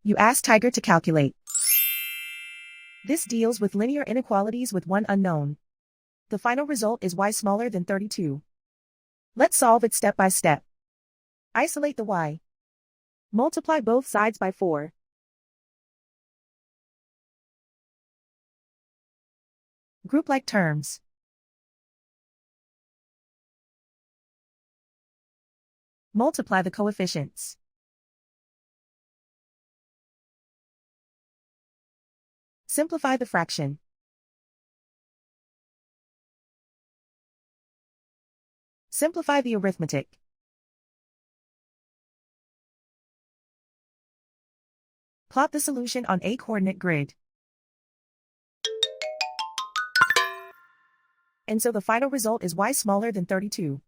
You ask Tiger to calculate. This deals with linear inequalities with one unknown. The final result is y smaller than 32. Let's solve it step by step. Isolate the y. Multiply both sides by 4. Group like terms. Multiply the coefficients. Simplify the fraction. Simplify the arithmetic. Plot the solution on a coordinate grid. And so the final result is y smaller than 32.